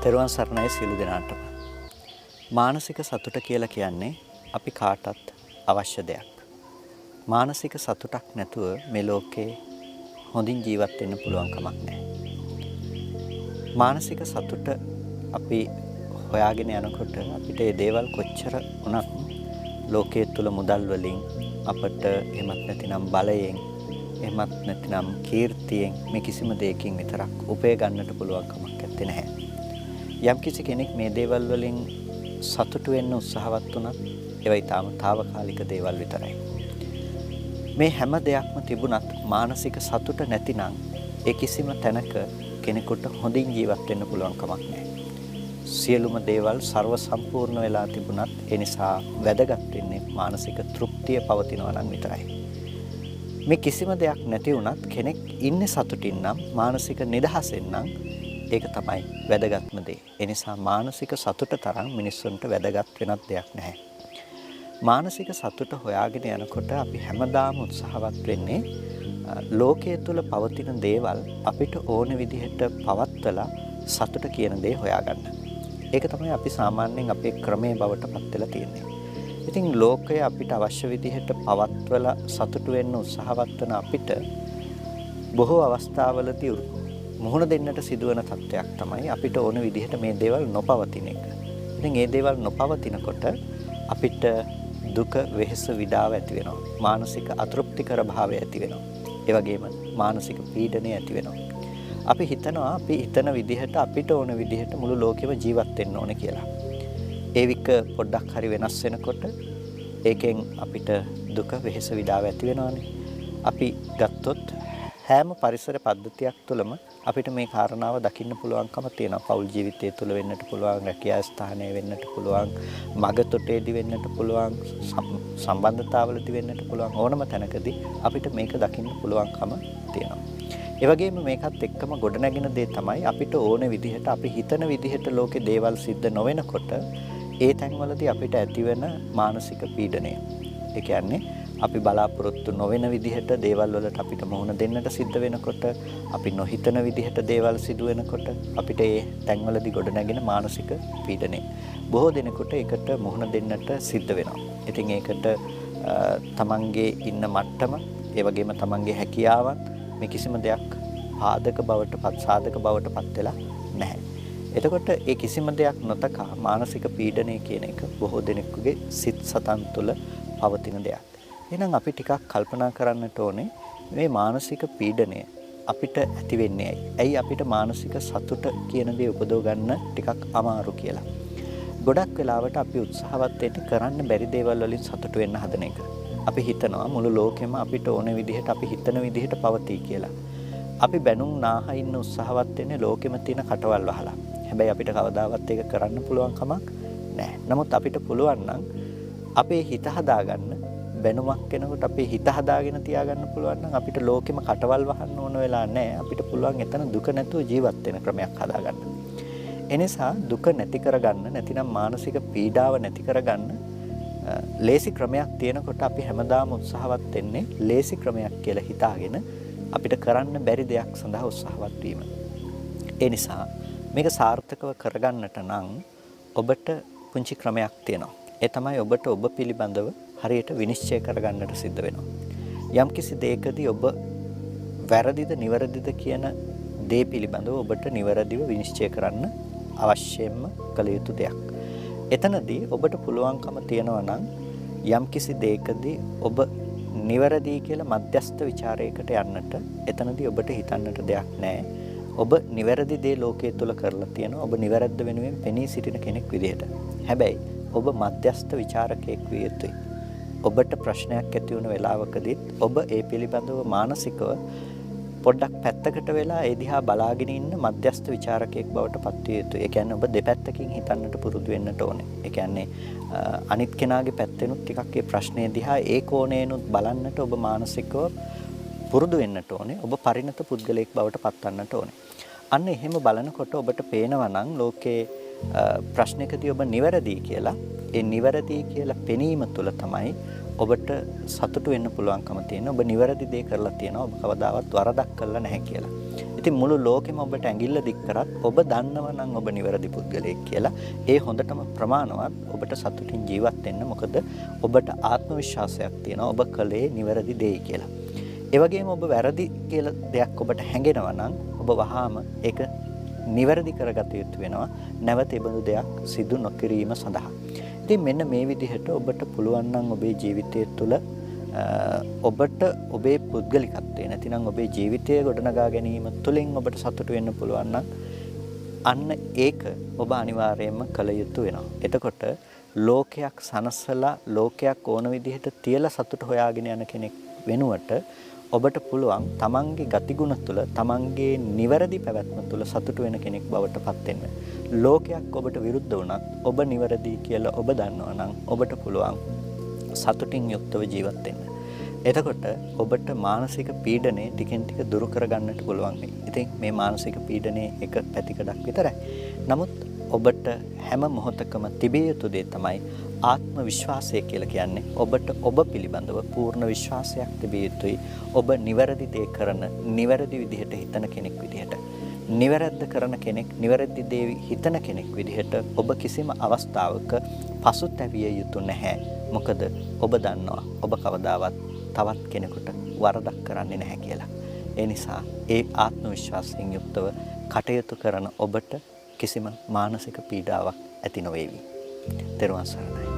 තෙරුවන් සරණයි සියලු දෙනාටම. මානසික සතුට කියලා කියන්නේ අපි කාටත් අවශ්‍ය දෙයක්. මානසික සතුටක් නැතුව මේ ලෝකේ හොඳින් ජීවත් වෙන්න පුළුවන් කමක් නැහැ. මානසික සතුට අපි හොයාගෙන යනකොට අපිට මේ දේවල් කොච්චර වුණත් ලෝකයේ තුල මුදල් වලින් අපට එහෙමත් නැතිනම් බලයෙන් එහෙමත් නැතිනම් කීර්තියෙන් මේ කිසිම දෙයකින් විතරක් උපය ගන්නට පුළුවන් කමක් නැත්තේ නැහැ. යම්කිසි කෙනෙක් මේ දේවල් වලින් සතුටු වෙන්න උත්සාහවත් වුණත් ඒවා ඊටාම తాවකාලික දේවල් විතරයි. මේ හැම දෙයක්ම තිබුණත් මානසික සතුට නැතිනම් ඒ කිසිම තැනක කෙනෙකුට හොඳින් ජීවත් වෙන්න පුළුවන් කමක් නැහැ. සියලුම දේවල් ਸਰව සම්පූර්ණ වෙලා තිබුණත් ඒ නිසා වැදගත් වෙන්නේ මානසික තෘප්තිය පවතිනවා නම් විතරයි. මේ කිසිම දෙයක් නැති වුණත් කෙනෙක් ඉන්නේ සතුටින් නම් මානසික නිදහසෙන් නම් ඒක තමයි වැදගත්ම දේ. ඒ නිසා මානසික සතුට තරම් මිනිස්සුන්ට වැදගත් වෙනත් දෙයක් නැහැ. මානසික සතුට හොයාගෙන යනකොට අපි හැමදාම උත්සාහවත් වෙන්නේ ලෝකයේ තුල පවතින දේවල් අපිට ඕන විදිහට පවත්වලා සතුට කියන දේ හොයාගන්න. ඒක තමයි අපි සාමාන්‍යයෙන් අපේ ක්‍රමයේ බවට පත් වෙලා තියෙන්නේ. ඉතින් ලෝකය අපිට අවශ්‍ය විදිහට පවත්වලා සතුට වෙන්න උත්සාහවත් වෙන අපිට බොහෝ අවස්ථාවලදී මුහුණ දෙන්නට සිදුවන තත්ත්වයක් තමයි අපිට ඕන විදිහට මේ දේවල් නොපවතින එක. ඉතින් මේ දේවල් නොපවතිනකොට අපිට දුක, වෙහෙස, විඩාව ඇති වෙනවා. මානසික අතෘප්තිකර භාවය ඇති වෙනවා. ඒ වගේම මානසික පීඩනය ඇති වෙනවා. අපි හිතනවා අපි හිතන විදිහට අපිට ඕන විදිහට මුළු ලෝකෙම ජීවත් වෙන්න ඕනේ කියලා. ඒ වික පොඩ්ඩක් හරි වෙනස් වෙනකොට ඒකෙන් අපිට දුක, වෙහෙස, විඩාව ඇති වෙනවානේ. අපි ගත්තොත් හැම පරිසර පද්ධතියක් තුළම අපිට මේ කාරණාව දකින්න පුළුවන්කම තියෙනවා. පෞල් ජීවිතය තුළ වෙන්නට පුළුවන්, රැකියා ස්ථානයේ වෙන්නට පුළුවන්, මගතොටේදී වෙන්නට පුළුවන්, සම්බන්ධතාවලදී වෙන්නට පුළුවන්. ඕනම තැනකදී අපිට මේක දකින්න පුළුවන්කම තියෙනවා. ඒ වගේම මේකත් එක්කම ගොඩනැගෙන දේ තමයි අපිට ඕන විදිහට අපි හිතන විදිහට ලෝකේ දේවල් සිද්ධ නොවෙනකොට ඒ තැන්වලදී අපිට ඇතිවෙන මානසික පීඩනය. ඒ කියන්නේ අපි බලාපොරොත්තු නොවන විදිහට දේවල් වලට අපිට මුහුණ දෙන්නට සිද්ධ වෙනකොට, අපි නොහිතන විදිහට දේවල් සිදු වෙනකොට අපිට ඒ තැන්වලදී ගොඩනැගෙන මානසික පීඩනය. බොහෝ දෙනෙකුට ඒකට මුහුණ දෙන්නට සිද්ධ වෙනවා. ඉතින් ඒකට තමන්ගේ ඉන්න මට්ටම, ඒ වගේම තමන්ගේ හැකියාවන් මේ කිසිම දෙයක් සාධක බවට පත් වෙලා නැහැ. එතකොට ඒ කිසිම දෙයක් නොතකා මානසික පීඩනය කියන එක බොහෝ දෙනෙකුගේ සිත් සතන් තුළ පවතින දෙයක්. එහෙනම් අපි ටිකක් කල්පනා කරන්නට ඕනේ මේ මානසික පීඩනය අපිට ඇති වෙන්නේ ඇයි? ඇයි අපිට මානසික සතුට කියන දේ උපදව ගන්න ටිකක් අමාරු කියලා. ගොඩක් වෙලාවට අපි උත්සාහවත් වෙන්නේ කරන්න බැරි දේවල් වලින් සතුට වෙන්න හදන එක. අපි හිතනවා මුළු ලෝකෙම අපිට ඕන විදිහට අපි හිතන විදිහට පවතී කියලා. අපි බැනුම් නාහ ඉන්න උත්සාහවත් වෙන්නේ ලෝකෙම තියෙන කටවල් වහලා. හැබැයි අපිට කවදාවත් ඒක කරන්න පුළුවන් කමක් නැහැ. නමුත් අපිට පුළුවන් නම් අපේ හිත හදාගන්න, බැනුමක් කෙනෙකුට අපේ හිත හදාගෙන තියාගන්න පුළුවන් නම් අපිට ලෝකෙම කටවල් වහන්න ඕන වෙලා නැහැ. අපිට පුළුවන් එතන දුක නැතුව ජීවත් වෙන ක්‍රමයක් හදාගන්න. එනිසා දුක නැති කරගන්න, නැතිනම් මානසික පීඩාව නැති කරගන්න ලේසි ක්‍රමයක් තියෙනකොට අපි හැමදාම උත්සාහවත් වෙන්නේ ලේසි ක්‍රමයක් කියලා හිතාගෙන අපිට කරන්න බැරි දෙයක් සඳහා උත්සාහවත් වීම. ඒ නිසා මේක සාර්ථකව කරගන්නට නම් ඔබට පුංචි ක්‍රමයක් තියෙනවා. ඒ තමයි ඔබට ඔබ පිළිබඳව හරියට විනිශ්චය කරගන්නට සිද්ධ වෙනවා. යම්කිසි දෙයකදී ඔබ වැරදිද නිවැරදිද කියන දේ පිළිබඳව ඔබට නිවැරදිව විනිශ්චය කරන්න අවශ්‍යම කළ යුතු දෙයක්. එතනදී ඔබට පුළුවන්කම තියෙනවා නම් යම්කිසි දෙයකදී ඔබ නිවැරදි කියලා මධ්‍යස්ථ ਵਿਚාරයකට යන්නට එතනදී ඔබට හිතන්නට දෙයක් නැහැ. ඔබ නිවැරදි දේ ලෝකයේ තුල කරලා තියෙනවා. ඔබ නිවැරද්ද වෙනුවෙන් පෙනී සිටින කෙනෙක් විදිහට. හැබැයි ඔබ මධ්‍යස්ථ ਵਿਚාරකයෙක් විය යුතුයි. ඔබට ප්‍රශ්නයක් ඇති වුණ වෙලාවකදීත් ඔබ ඒ පිළිබඳව මානසිකව පොඩ්ඩක් පැත්තකට වෙලා ඒ දිහා බලාගෙන ඉන්න මධ්‍යස්ථ ਵਿਚාරකයෙක් බවට පත් විය යුතුයි. ඒ කියන්නේ ඔබ දෙපැත්තකින් හිතන්නට පුරුදු වෙන්නට ඕනේ. ඒ කියන්නේ අනිත් කෙනාගේ පැත්තෙනුත් ටිකක් ඒ ප්‍රශ්නේ දිහා ඒ කෝණයෙන්ුත් බලන්නට ඔබ මානසිකව පුරුදු වෙන්නට ඕනේ. ඔබ පරිණත පුද්ගලයෙක් බවට පත්වන්නට ඕනේ. අන්න එහෙම බලනකොට ඔබට පේනවා නම් ලෝකේ ප්‍රශ්නකදී ඔබ නිවැරදි කියලා, ඒ නිවැරදි කියලා පෙනීම තුළ තමයි ඔබට සතුටු වෙන්න පුළුවන්කම තියෙන. ඔබ නිවැරදි දේ කරලා තියෙනවා. ඔබ කවදාවත් වරදක් කළා නැහැ කියලා. ඉතින් මුළු ලෝකෙම ඔබට ඇඟිල්ල දික් කරත් ඔබ දන්නවා නම් ඔබ නිවැරදි පුද්ගලයෙක් කියලා ඒ හොඳටම ප්‍රමාණවත් ඔබට සතුටින් ජීවත් වෙන්න. මොකද ඔබට ආත්ම විශ්වාසයක් තියෙනවා ඔබ කලේ නිවැරදි දෙයි කියලා. ඒ වගේම ඔබ වැරදි කියලා දෙයක් ඔබට හැඟෙනවා නම් ඔබ වහාම ඒක නිවැරදි කරගත යුතු වෙනවා නැවත ඒ බඳු දෙයක් සිදු නොකිරීම සඳහා. ඉතින් මෙන්න මේ විදිහට ඔබට පුළුවන් නම් ඔබේ ජීවිතය තුළ ඔබට ඔබේ පුද්ගලිකත්වය නැතිනම් ඔබේ ජීවිතය ගොඩනගා ගැනීම තුළින් ඔබට සතුට වෙන්න පුළුවන් නම් අන්න ඒක ඔබ අනිවාර්යයෙන්ම කළ යුතු වෙනවා. එතකොට ලෝකයක් සනසලා ලෝකයක් ඕන විදිහට තියලා සතුට හොයාගෙන යන කෙනෙක් වෙනුවට ඔබට පුළුවන් තමන්ගේ ගතිගුණ තුළ තමන්ගේ නිවැරදි පැවැත්ම තුළ සතුට වෙන කෙනෙක් බවට පත් වෙන්න. ලෝකයක් ඔබට විරුද්ධ වුණත් ඔබ නිවැරදි කියලා ඔබ දන්නවා නම් ඔබට පුළුවන් සතුටින් යුක්තව ජීවත් වෙන්න. එතකොට ඔබට මානසික පීඩනය ටිකෙන් ටික දුරු කරගන්නට පුළුවන් වෙයි. ඉතින් මේ මානසික පීඩනයේ එක පැතිකඩක් විතරයි. නමුත් ඔබට හැම මොහොතකම තිබිය යුතු දේ තමයි ආත්ම විශ්වාසය කියලා කියන්නේ. ඔබට ඔබ පිළිබඳව පූර්ණ විශ්වාසයක් තිබිය යුතුයි. ඔබ නිවැරදි දේ කරන, නිවැරදි විදිහට හිතන කෙනෙක් විදිහට. නිවැරද්ද කරන කෙනෙක්, නිවැරදි දේ හිතන කෙනෙක් විදිහට ඔබ කිසිම අවස්ථාවක පසුතැවිය යුතු නැහැ. මොකද ඔබ දන්නවා ඔබ කවදාවත් තවත් කෙනෙකුට වරදක් කරන්නේ නැහැ කියලා. ඒ නිසා ඒ ආත්ම විශ්වාසයෙන් යුක්තව කටයුතු කරන ඔබට කිසිම මානසික පීඩාවක් ඇති නොවේවි. ත්වන් සරණයි.